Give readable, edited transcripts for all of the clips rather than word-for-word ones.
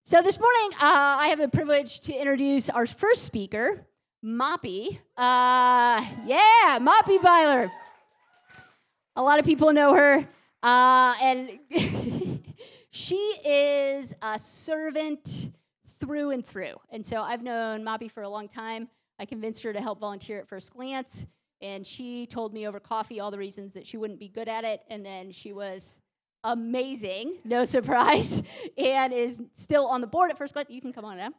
So this morning, I have the privilege to introduce our first speaker, Mapi. Mapi Byler. A lot of people know her, and she is a servant through and through. And so I've known Mapi for a long time. I convinced her to help volunteer at First Glance, and she told me over coffee all the reasons that she wouldn't be good at it, and then she was amazing, no surprise, and is still on the board at First Glance. You can come on now.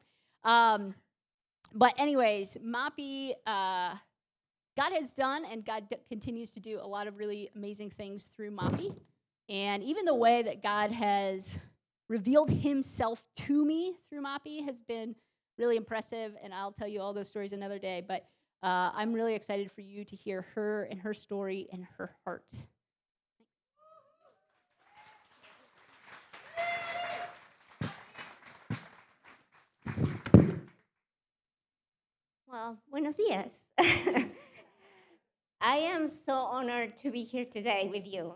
But anyways, Mapi, God has done and God continues to do a lot of really amazing things through Mapi. And even the way that God has revealed himself to me through Mapi has been really impressive, and I'll tell you all those stories another day. But I'm really excited for you to hear her and her story and her heart. Well, buenos dias. I am so honored to be here today with you.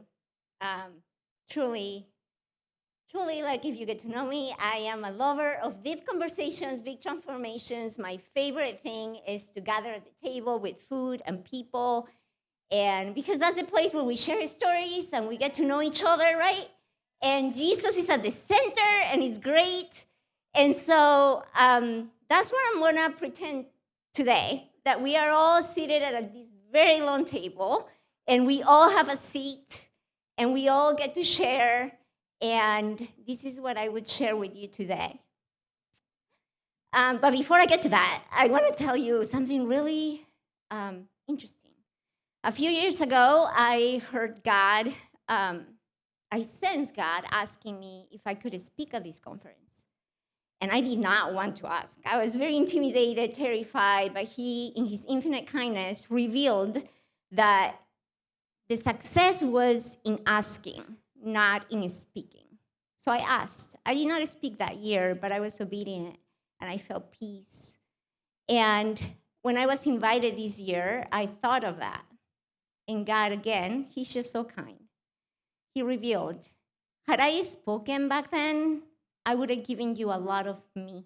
Truly, like if you get to know me, I am a lover of deep conversations, big transformations. My favorite thing is to gather at the table with food and people, and because that's the place where we share stories and we get to know each other, right? And Jesus is at the center, and it's great. And so that's what I'm gonna pretend today, that we are all seated at this very long table, and we all have a seat, and we all get to share, and this is what I would share with you today. But before I get to that, I want to tell you something really interesting. A few years ago, I heard God, I sensed God asking me if I could speak at this conference. And I did not want to ask. I was very intimidated, terrified, but he, in his infinite kindness, revealed that the success was in asking, not in speaking. So I asked. I did not speak that year, but I was obedient, and I felt peace. And when I was invited this year, I thought of that. And God, again, he's just so kind. He revealed, had I spoken back then, I would have given you a lot of me.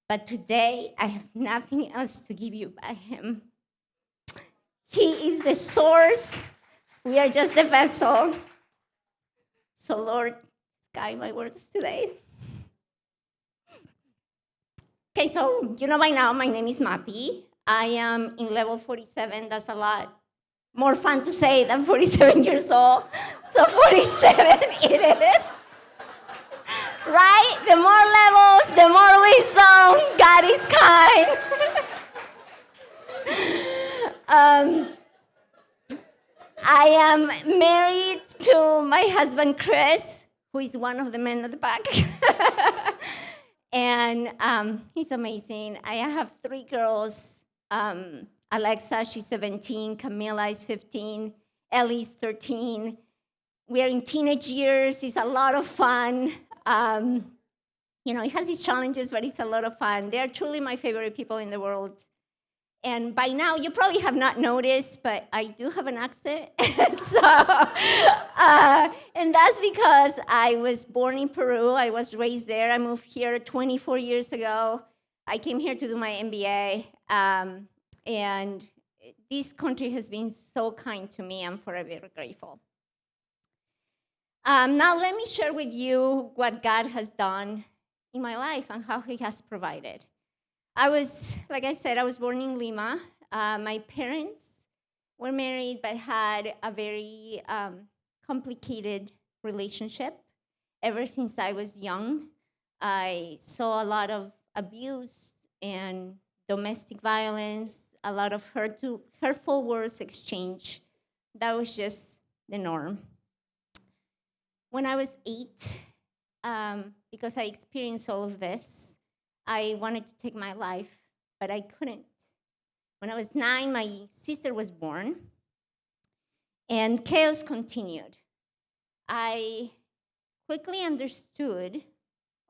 But today, I have nothing else to give you but him. He is the source. We are just the vessel. So Lord, guide my words today. Okay, so you know by now, my name is Mapi. I am in level 47. That's a lot more fun to say than 47 years old. So 47 it is. Right? The more levels, the more wisdom. God is kind. I am married to my husband, Chris, who is one of the men at the back. And he's amazing. I have 3 girls. Alexa, she's 17. Camila is 15. Ellie's 13. We are in teenage years. It's a lot of fun. It has its challenges, but it's a lot of fun. They are truly my favorite people in the world. And by now, you probably have not noticed, but I do have an accent. And that's because I was born in Peru. I was raised there. I moved here 24 years ago. I came here to do my MBA. And this country has been so kind to me. I'm forever grateful. Now let me share with you what God has done in my life and how he has provided. Like I said, I was born in Lima. My parents were married but had a very complicated relationship. Ever since I was young, I saw a lot of abuse and domestic violence, a lot of hurtful words exchanged. That was just the norm. When I was 8, because I experienced all of this, I wanted to take my life, but I couldn't. When I was 9, my sister was born, and chaos continued. I quickly understood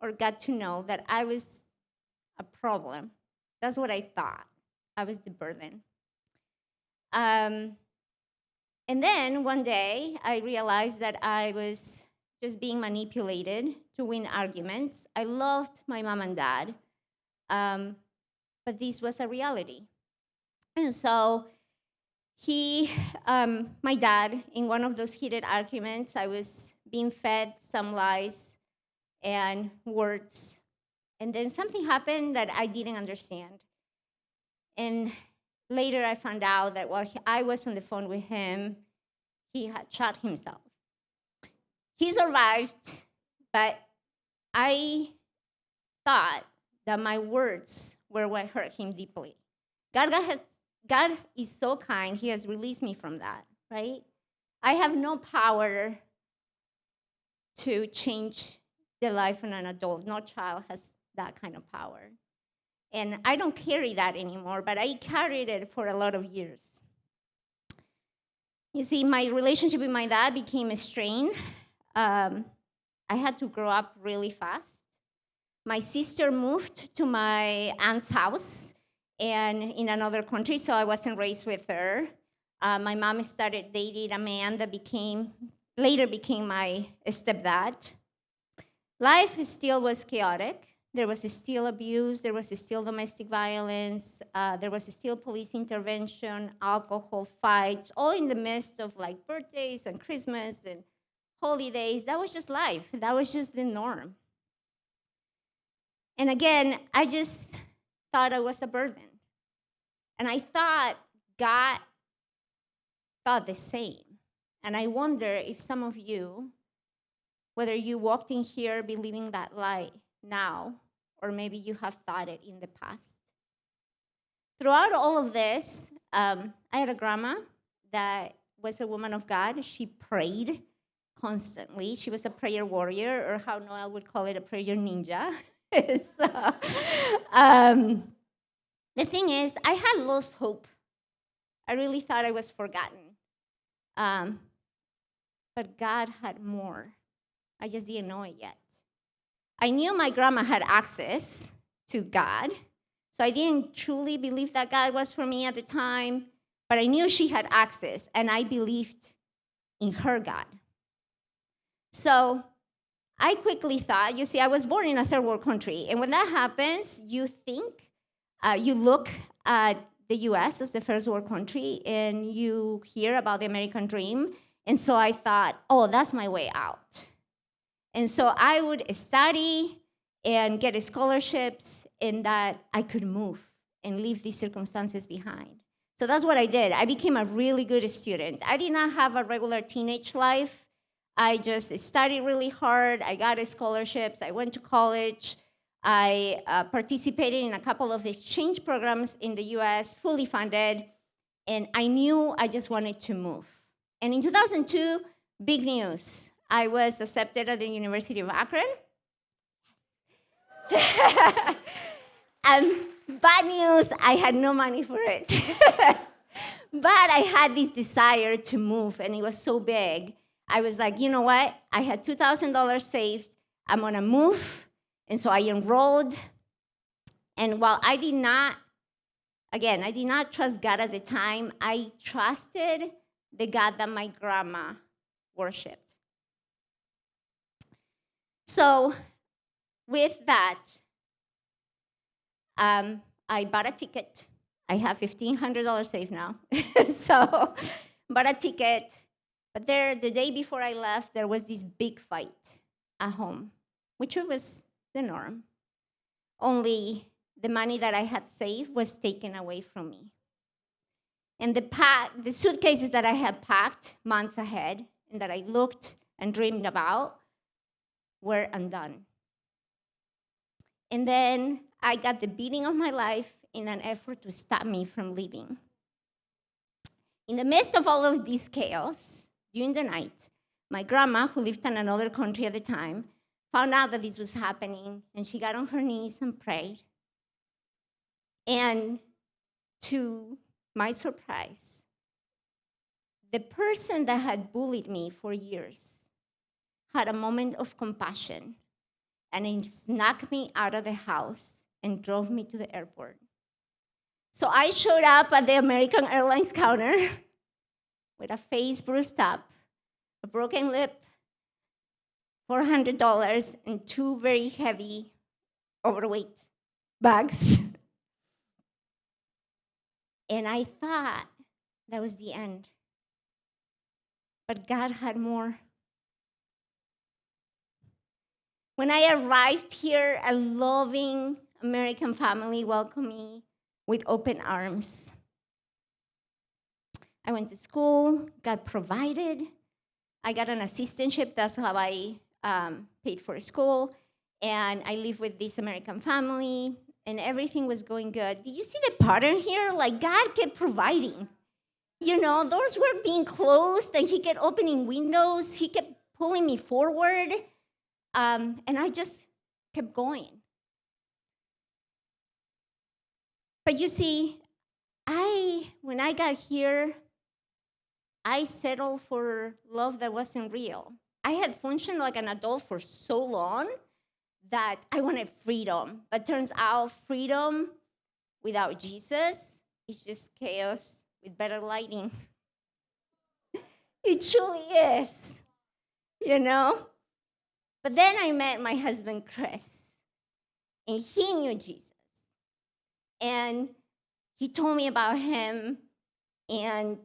or got to know that I was a problem. That's what I thought. I was the burden. And then one day, I realized that I was just being manipulated to win arguments. I loved my mom and dad, but this was a reality. And so my dad, in one of those heated arguments, I was being fed some lies and words. And then something happened that I didn't understand. And later I found out that while I was on the phone with him, he had shot himself. He survived, but I thought that my words were what hurt him deeply. God is so kind, he has released me from that, right? I have no power to change the life of an adult. No child has that kind of power. And I don't carry that anymore, but I carried it for a lot of years. You see, my relationship with my dad became strained. I had to grow up really fast. My sister moved to my aunt's house and in another country, so I wasn't raised with her. My mom started dating a man that later became my stepdad. Life still was chaotic. There was still abuse, there was still domestic violence, there was still police intervention, alcohol fights, all in the midst of like birthdays and Christmas and holidays. That was just life. That was just the norm. And again, I just thought I was a burden. And I thought God thought the same. And I wonder if some of you, whether you walked in here believing that lie now, or maybe you have thought it in the past. Throughout all of this, I had a grandma that was a woman of God. She prayed constantly. She was a prayer warrior, or how Noel would call it, a prayer ninja. So, the thing is, I had lost hope. I really thought I was forgotten. But God had more. I just didn't know it yet. I knew my grandma had access to God, so I didn't truly believe that God was for me at the time, but I knew she had access, and I believed in her God. So I quickly thought, you see, I was born in a third world country, and when that happens, you look at the US as the first world country, and you hear about the American dream, and so I thought, oh, that's my way out. And so I would study and get scholarships, and that I could move and leave these circumstances behind. So that's what I did. I became a really good student. I did not have a regular teenage life. I just studied really hard. I got scholarships. I went to college. I participated in a couple of exchange programs in the US, fully funded, and I knew I just wanted to move. And in 2002, big news. I was accepted at the University of Akron. And bad news, I had no money for it. But I had this desire to move, and it was so big. I was like, you know what? I had $2,000 saved. I'm going to move. And so I enrolled. And while I did not trust God at the time, I trusted the God that my grandma worshipped. So with that, I bought a ticket. I have $1,500 saved now. So bought a ticket. But the day before I left, there was this big fight at home, which was the norm. Only the money that I had saved was taken away from me. And the suitcases that I had packed months ahead and that I looked and dreamed about were undone. And then I got the beating of my life in an effort to stop me from leaving. In the midst of all of this chaos, during the night, my grandma, who lived in another country at the time, found out that this was happening, and she got on her knees and prayed. And to my surprise, the person that had bullied me for years had a moment of compassion, and he snuck me out of the house and drove me to the airport. So I showed up at the American Airlines counter with a face bruised up, a broken lip, $400 and 2 very heavy, overweight bags. And I thought that was the end. But God had more. When I arrived here, a loving American family welcomed me with open arms. I went to school, God provided. I got an assistantship, that's how I paid for school. And I lived with this American family, and everything was going good. Did you see the pattern here? Like, God kept providing. You know, doors were being closed, and He kept opening windows. He kept pulling me forward, and I just kept going. But you see, when I got here, I settled for love that wasn't real. I had functioned like an adult for so long that I wanted freedom. But turns out freedom without Jesus is just chaos with better lighting. It truly is, you know? But then I met my husband, Chris, and he knew Jesus. And he told me about him, and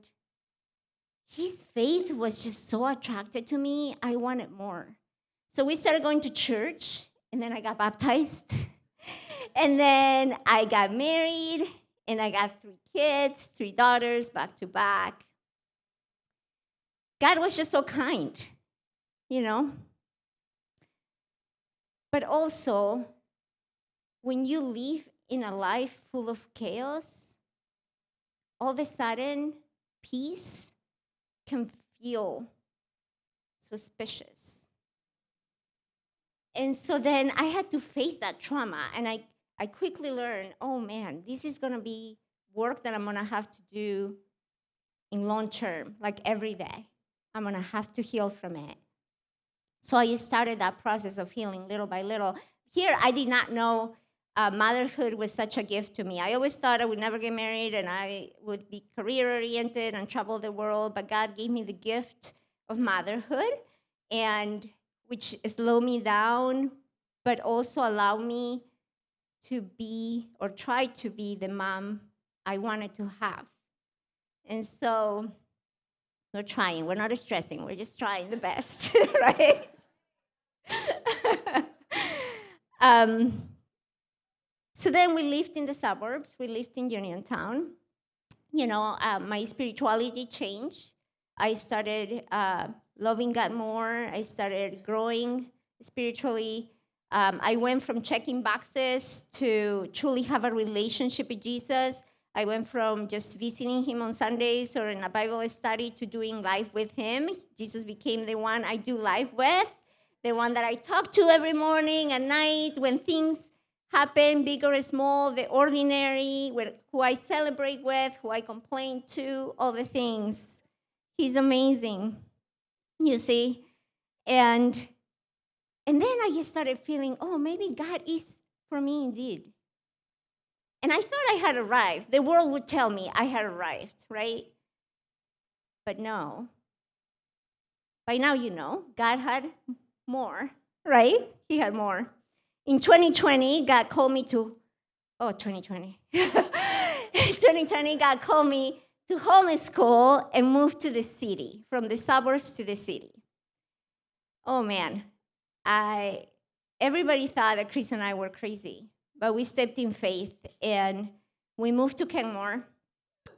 his faith was just so attracted to me, I wanted more. So we started going to church, and then I got baptized. And then I got married, and I got 3 kids, 3 daughters, back to back. God was just so kind, you know? But also, when you live in a life full of chaos, all of a sudden, peace can feel suspicious. And so then I had to face that trauma, and I quickly learned, oh man, this is gonna be work that I'm gonna have to do in long term, like every day. I'm gonna have to heal from it. So I started that process of healing little by little. Here, I did not know motherhood was such a gift to me. I always thought I would never get married and I would be career-oriented and travel the world, but God gave me the gift of motherhood, and which slowed me down, but also allowed me to be, or try to be, the mom I wanted to have. And so we're trying. We're not stressing. We're just trying the best, right? So then we lived in the suburbs. We lived in Uniontown. You know, my spirituality changed. I started loving God more. I started growing spiritually. I went from checking boxes to truly have a relationship with Jesus. I went from just visiting Him on Sundays or in a Bible study to doing life with Him. Jesus became the one I do life with, the one that I talk to every morning and night when things happen, big or small, the ordinary, who I celebrate with, who I complain to, all the things. He's amazing, you see. And then I just started feeling, oh, maybe God is for me indeed. And I thought I had arrived. The world would tell me I had arrived, right? But no. By now you know, God had more, right? He had more. In 2020, God called me to, 2020. 2020, God called me to homeschool and move to the city, from the suburbs to the city. Oh man, everybody thought that Chris and I were crazy, but we stepped in faith and we moved to Kenmore,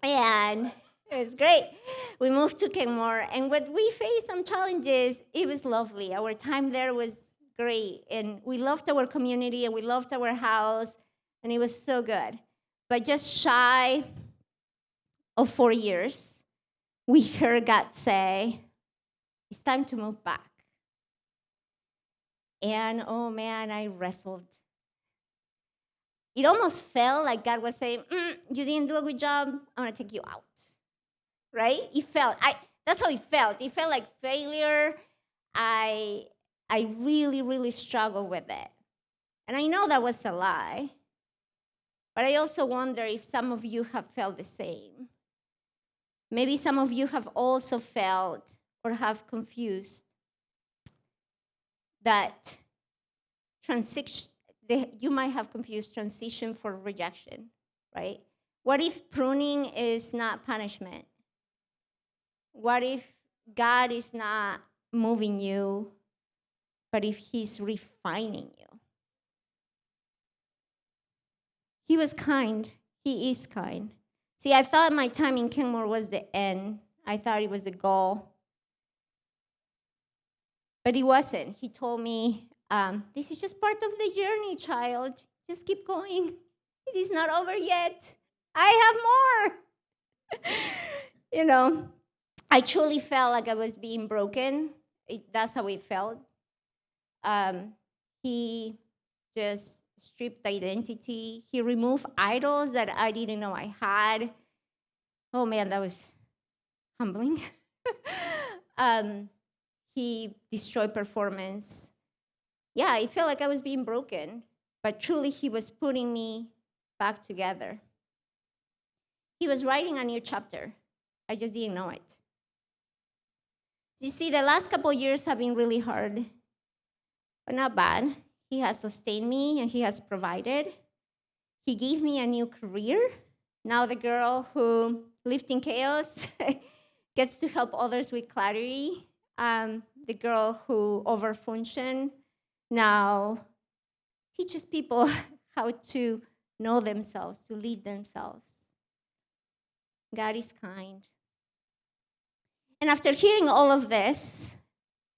and it was great. We moved to Kenmore, and when we faced some challenges, it was lovely. Our time there was great, and we loved our community, and we loved our house, and it was so good. But just shy of 4 years, we heard God say, it's time to move back. And oh man, I wrestled. It almost felt like God was saying, you didn't do a good job, I'm gonna take you out, right? That's how it felt. It felt like failure. I really, really struggled with it. And I know that was a lie, but I also wonder if some of you have felt the same. Maybe some of you have also felt or have confused that you might have confused transition for rejection, right? What if pruning is not punishment? What if God is not moving you, but if he's refining you? He was kind. He is kind. See, I thought my time in Kenmore was the end. I thought it was the goal. But it wasn't. He told me, this is just part of the journey, child. Just keep going. It is not over yet. I have more. You know, I truly felt like I was being broken. That's how it felt. He just stripped identity. He removed idols that I didn't know I had. Oh man, that was humbling. He destroyed performance. Yeah, I felt like I was being broken, but truly he was putting me back together. He was writing a new chapter. I just didn't know it. You see, the last couple of years have been really hard, but not bad. He has sustained me and he has provided. He gave me a new career. Now the girl who lived in chaos gets to help others with clarity. The girl who overfunctioned now teaches people how to know themselves, to lead themselves. God is kind. And after hearing all of this,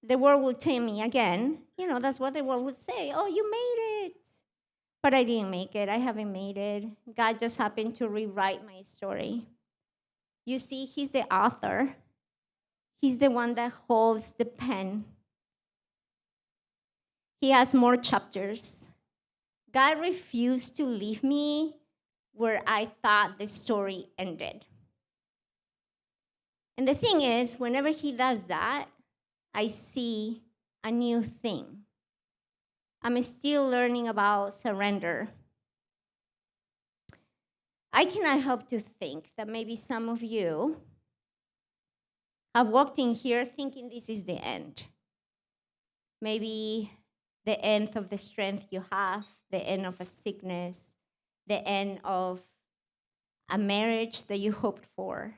the world would tell me again, that's what the world would say. Oh, you made it. But I didn't make it. I haven't made it. God just happened to rewrite my story. You see, he's the author. He's the one that holds the pen. He has more chapters. God refused to leave me where I thought the story ended. And the thing is, whenever he does that, I see a new thing. I'm still learning about surrender. I cannot help to think that maybe some of you have walked in here thinking this is the end. Maybe the end of the strength you have, the end of a sickness, the end of a marriage that you hoped for.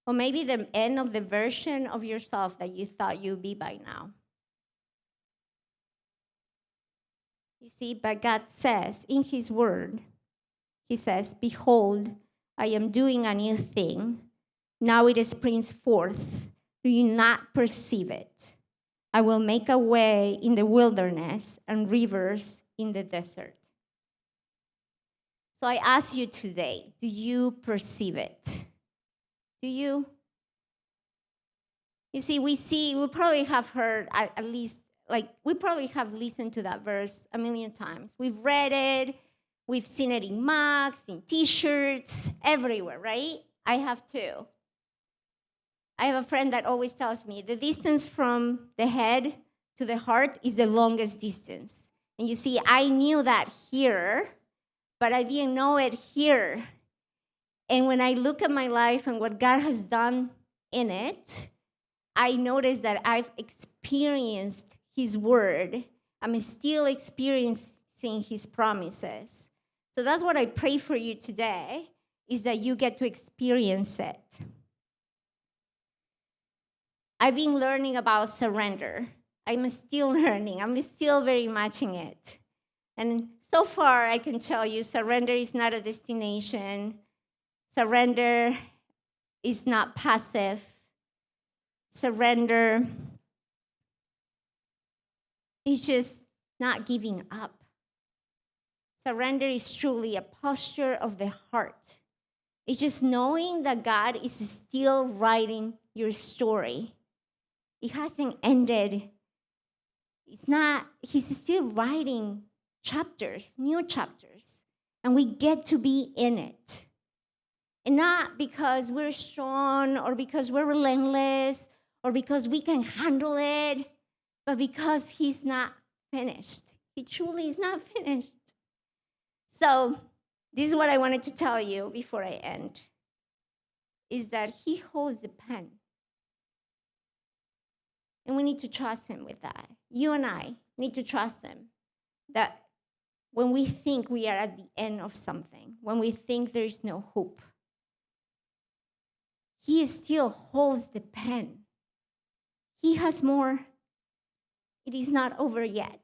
Or maybe the end of the version of yourself that you thought you'd be by now. You see, but God says in his word, he says, behold, I am doing a new thing. Now it springs forth. Do you not perceive it? I will make a way in the wilderness and rivers in the desert. So I ask you today, do you perceive it? Do you? You see, we probably have heard at least, we probably have listened to that verse a million times. We've read it, we've seen it in mugs, in t-shirts, everywhere, right? I have too. I have a friend that always tells me the distance from the head to the heart is the longest distance. And you see, I knew that here, but I didn't know it here. And when I look at my life and what God has done in it, I notice that I've experienced his word. I'm still experiencing his promises. So that's what I pray for you today, is that you get to experience it. I've been learning about surrender. I'm still learning. I'm still very much in it. And so far, I can tell you, surrender is not a destination. Surrender is not passive. Surrender is just not giving up. Surrender is truly a posture of the heart. It's just knowing that God is still writing your story. It hasn't ended. He's still writing chapters, new chapters, and we get to be in it. And not because we're strong or because we're relentless or because we can handle it, but because he's not finished. He truly is not finished. So this is what I wanted to tell you before I end, is that he holds the pen. And we need to trust him with that. You and I need to trust him that when we think we are at the end of something, when we think there is no hope, he still holds the pen. He has more. It is not over yet.